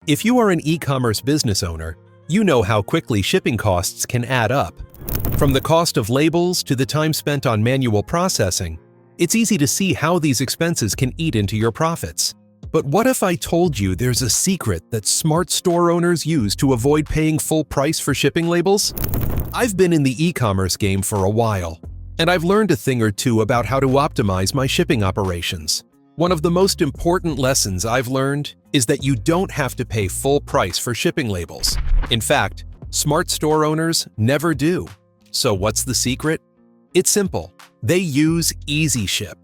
If you are an e-commerce business owner, you know how quickly shipping costs can add up. From the cost of labels to the time spent on manual processing, it's easy to see how these expenses can eat into your profits. But what if I told you there's a secret that smart store owners use to avoid paying full price for shipping labels? I've been in the e-commerce game for a while, and I've learned a thing or two about how to optimize my shipping operations. One of the most important lessons I've learned is that you don't have to pay full price for shipping labels. In fact, smart store owners never do. So what's the secret? It's simple. They use Easyship.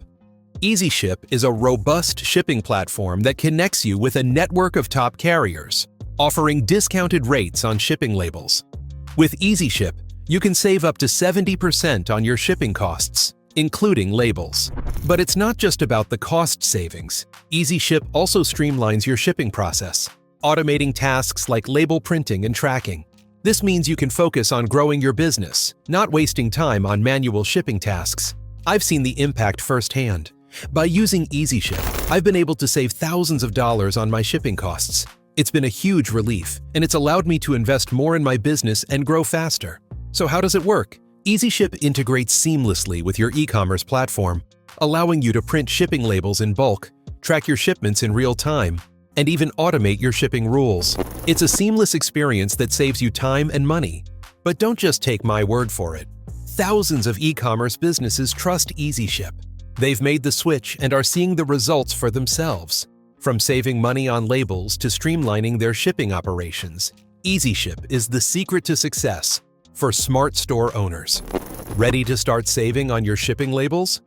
Easyship is a robust shipping platform that connects you with a network of top carriers, offering discounted rates on shipping labels. With Easyship, you can save up to 70% on your shipping costs, including labels. But it's not just about the cost savings. Easyship also streamlines your shipping process, automating tasks like label printing and tracking. This means you can focus on growing your business, not wasting time on manual shipping tasks. I've seen the impact firsthand. By using Easyship, I've been able to save thousands of dollars on my shipping costs. It's been a huge relief, and it's allowed me to invest more in my business and grow faster. So how does it work? Easyship integrates seamlessly with your e-commerce platform, allowing you to print shipping labels in bulk, track your shipments in real time, and even automate your shipping rules. It's a seamless experience that saves you time and money. But don't just take my word for it. Thousands of e-commerce businesses trust Easyship. They've made the switch and are seeing the results for themselves. From saving money on labels to streamlining their shipping operations, Easyship is the secret to success for smart store owners. Ready to start saving on your shipping labels?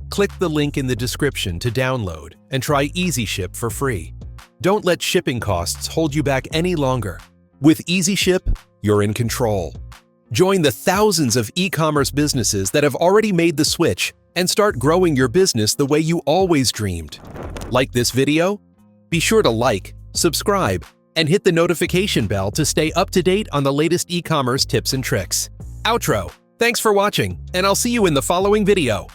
Click the link in the description to download and try Easyship for free. Don't let shipping costs hold you back any longer. With Easyship, you're in control. Join the thousands of e-commerce businesses that have already made the switch and start growing your business the way you always dreamed. Like this video? Be sure to like, subscribe, and hit the notification bell to stay up to date on the latest e-commerce tips and tricks. Outro. Thanks for watching, and I'll see you in the following video.